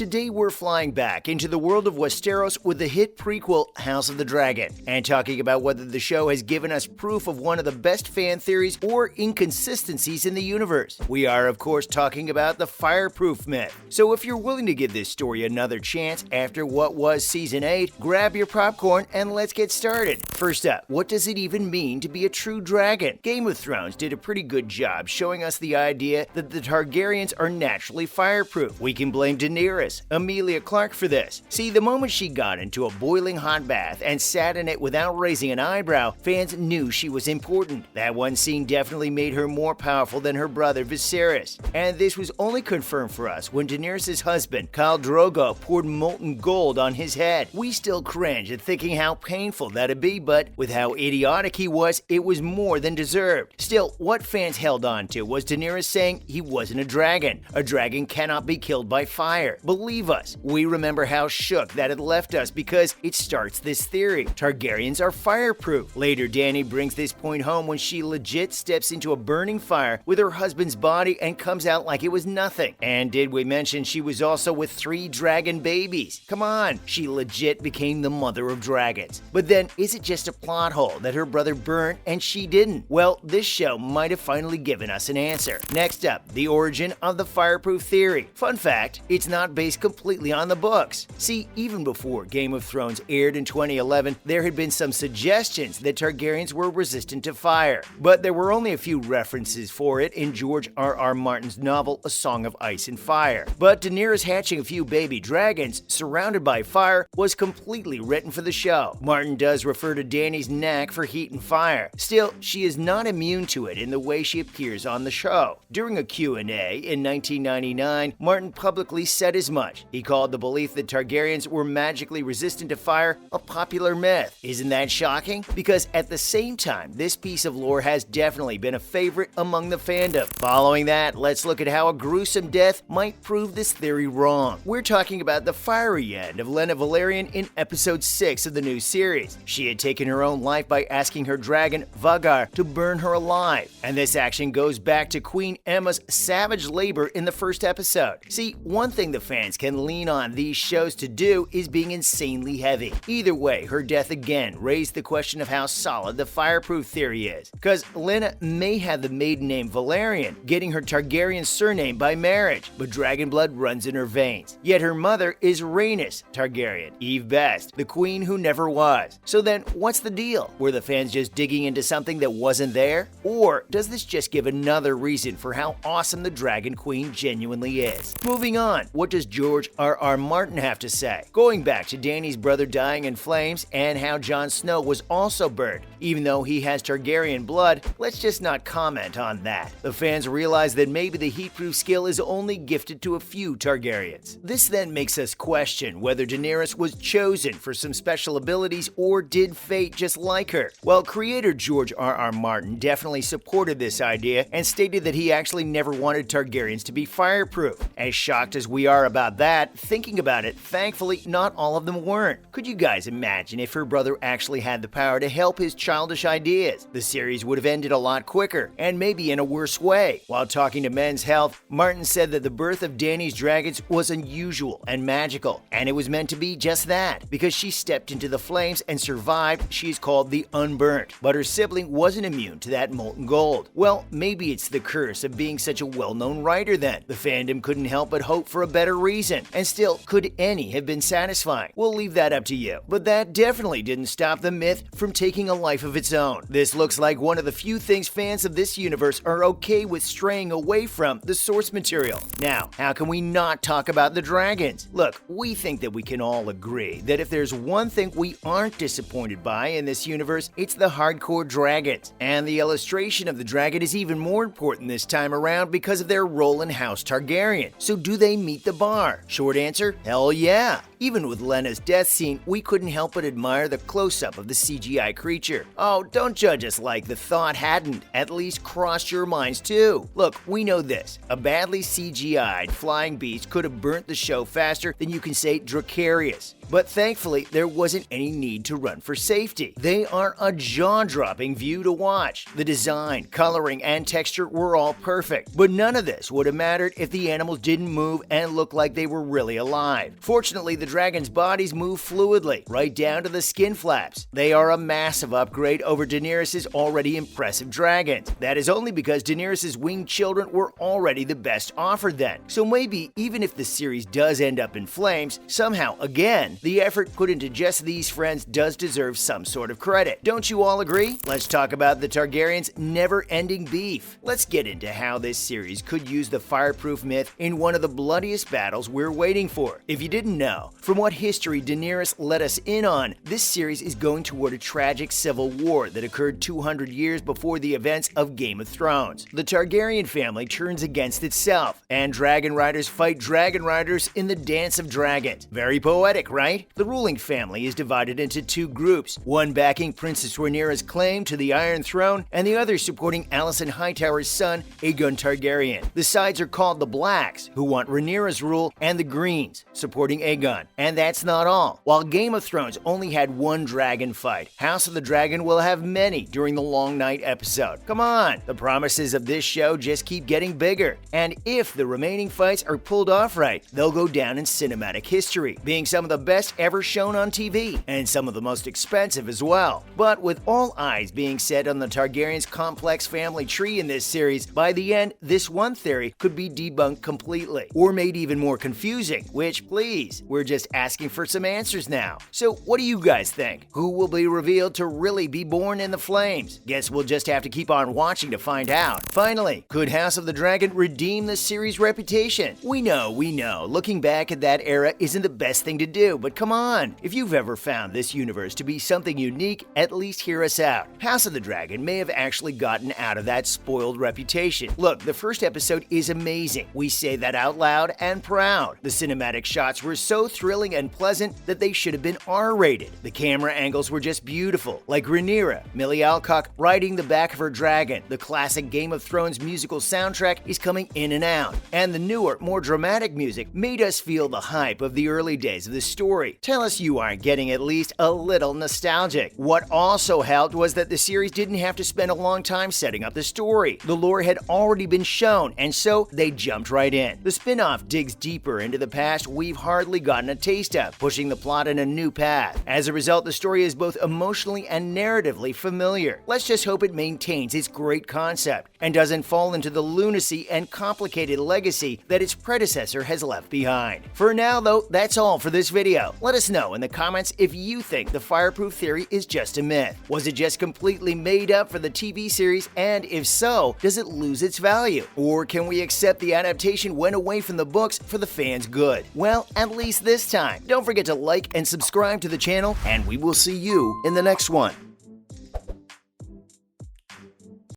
Today we're flying back into the world of Westeros with the hit prequel House of the Dragon, and talking about whether the show has given us proof of one of the best fan theories or inconsistencies in the universe. We are, of course, talking about the Fireproof myth. So if you're willing to give this story another chance after what was Season 8, grab your popcorn and let's get started. First up, what does it even mean to be a true dragon? Game of Thrones did a pretty good job showing us the idea that the Targaryens are naturally fireproof. We can blame Daenerys, Emilia Clarke, for this. See, the moment she got into a boiling hot bath and sat in it without raising an eyebrow, fans knew she was important. That one scene definitely made her more powerful than her brother Viserys. And this was only confirmed for us when Daenerys' husband, Khal Drogo, poured molten gold on his head. We still cringe at thinking how painful that'd be, but with how idiotic he was, it was more than deserved. Still, what fans held on to was Daenerys saying he wasn't a dragon. A dragon cannot be killed by fire. Believe us, we remember how shook that had left us because it starts this theory. Targaryens are fireproof. Later, Dany brings this point home when she legit steps into a burning fire with her husband's body and comes out like it was nothing. And did we mention she was also with 3 dragon babies? Come on, she legit became the mother of dragons. But then, is it just a plot hole that her brother burnt and she didn't? Well, this show might have finally given us an answer. Next up, the origin of the Fireproof theory. Fun fact, it's not based completely on the books. See, even before Game of Thrones aired in 2011, there had been some suggestions that Targaryens were resistant to fire, but there were only a few references for it in George R.R. Martin's novel A Song of Ice and Fire. But Daenerys hatching a few baby dragons surrounded by fire was completely written for the show. Martin does refer to Dany's knack for heat and fire. Still, she is not immune to it in the way she appears on the show. During a Q&A in 1999, Martin publicly said as much. He called the belief that Targaryens were magically resistant to fire a popular myth. Isn't that shocking? Because at the same time, this piece of lore has definitely been a favorite among the fandom. Following that, let's look at how a gruesome death might prove this theory wrong. We're talking about the fiery end of Laena Velaryon in episode 6 of the new series. She had taken her own life by asking her dragon, Vaghar, to burn her alive. And this action goes back to Queen Aemma's savage labor in the first episode. See, one thing the fans can lean on these shows to do is being insanely heavy. Either way, her death again raised the question of how solid the Fireproof theory is. Because Laena may have the maiden name Velaryon, getting her Targaryen surname by marriage, but dragon blood runs in her veins. Yet her mother is Rhaenys Targaryen, Eve Best, the queen who never was. So then, what's the deal? Were the fans just digging into something that wasn't there? Or does this just give another reason for how awesome the Dragon Queen genuinely is? Moving on, what does George R.R. Martin have to say? Going back to Dany's brother dying in flames and how Jon Snow was also burned. Even though he has Targaryen blood, let's just not comment on that. The fans realize that maybe the heatproof skill is only gifted to a few Targaryens. This then makes us question whether Daenerys was chosen for some special abilities or did fate just like her? Well, creator George R.R. Martin definitely supported this idea and stated that he actually never wanted Targaryens to be fireproof. As shocked as we are about that, thinking about it, thankfully not all of them weren't. Could you guys imagine if her brother actually had the power to help his childish ideas? The series would have ended a lot quicker, and maybe in a worse way. While talking to Men's Health, Martin said that the birth of Dany's dragons was unusual and magical, and it was meant to be just that. Because she stepped into the flames and survived, she is called the Unburnt, but her sibling wasn't immune to that molten gold. Well, maybe it's the curse of being such a well-known writer then. The fandom couldn't help but hope for a better reason. And still, could any have been satisfying? We'll leave that up to you. But that definitely didn't stop the myth from taking a life of its own. This looks like one of the few things fans of this universe are okay with straying away from the source material. Now, how can we not talk about the dragons? Look, we think that we can all agree that if there's one thing we aren't disappointed by in this universe, it's the hardcore dragons. And the illustration of the dragon is even more important this time around because of their role in House Targaryen. So do they meet the bar? Short answer, hell yeah. Even with Laena's death scene, we couldn't help but admire the close-up of the CGI creature. Oh, don't judge us like the thought hadn't at least crossed your minds too. Look, we know this. A badly CGI'd flying beast could have burnt the show faster than you can say dracarys. But thankfully, there wasn't any need to run for safety. They are a jaw-dropping view to watch. The design, coloring, and texture were all perfect. But none of this would have mattered if the animals didn't move and look like they were really alive. Fortunately, the dragons' bodies move fluidly, right down to the skin flaps. They are a massive upgrade over Daenerys' already impressive dragons. That is only because Daenerys' winged children were already the best offered then. So maybe, even if the series does end up in flames, somehow, again, the effort put into just these friends does deserve some sort of credit. Don't you all agree? Let's talk about the Targaryens' never-ending beef. Let's get into how this series could use the Fireproof myth in one of the bloodiest battles we're waiting for. If you didn't know, from what history Daenerys let us in on, this series is going toward a tragic civil war that occurred 200 years before the events of Game of Thrones. The Targaryen family turns against itself, and dragon riders fight dragon riders in the Dance of Dragons. Very poetic, right? The ruling family is divided into two groups, one backing Princess Rhaenyra's claim to the Iron Throne, and the other supporting Alicent Hightower's son, Aegon Targaryen. The sides are called the Blacks, who want Rhaenyra's rule, and the Greens, supporting Aegon. And that's not all. While Game of Thrones only had one dragon fight, House of the Dragon will have many during the Long Night episode. Come on, the promises of this show just keep getting bigger. And if the remaining fights are pulled off right, they'll go down in cinematic history, being some of the best ever shown on TV, and some of the most expensive as well. But with all eyes being set on the Targaryens' complex family tree in this series, by the end, this one theory could be debunked completely, or made even more confusing, which, please, we're just asking for some answers now. So what do you guys think? Who will be revealed to really be born in the flames? Guess we'll just have to keep on watching to find out. Finally, could House of the Dragon redeem the series' reputation? We know, looking back at that era isn't the best thing to do, but come on, if you've ever found this universe to be something unique, at least hear us out. House of the Dragon may have actually gotten out of that spoiled reputation. Look, the first episode is amazing. We say that out loud and proud. The cinematic shots were so thrilling and pleasant that they should have been R-rated. The camera angles were just beautiful, like Rhaenyra, Millie Alcock riding the back of her dragon. The classic Game of Thrones musical soundtrack is coming in and out, and the newer, more dramatic music made us feel the hype of the early days of the story. Tell us you aren't getting at least a little nostalgic. What also helped was that the series didn't have to spend a long time setting up the story. The lore had already been shown, and so they jumped right in. The spin-off digs deeper into the past we've hardly gotten a taste of, pushing the plot in a new path. As a result, the story is both emotionally and narratively familiar. Let's just hope it maintains its great concept and doesn't fall into the lunacy and complicated legacy that its predecessor has left behind. For now, though, that's all for this video. Let us know in the comments if you think the Fireproof theory is just a myth. Was it just completely made up for the TV series, and if so, does it lose its value? Or can we accept the adaptation went away from the books for the fans' good? Well, at least this time. Don't forget to like and subscribe to the channel, and we will see you in the next one.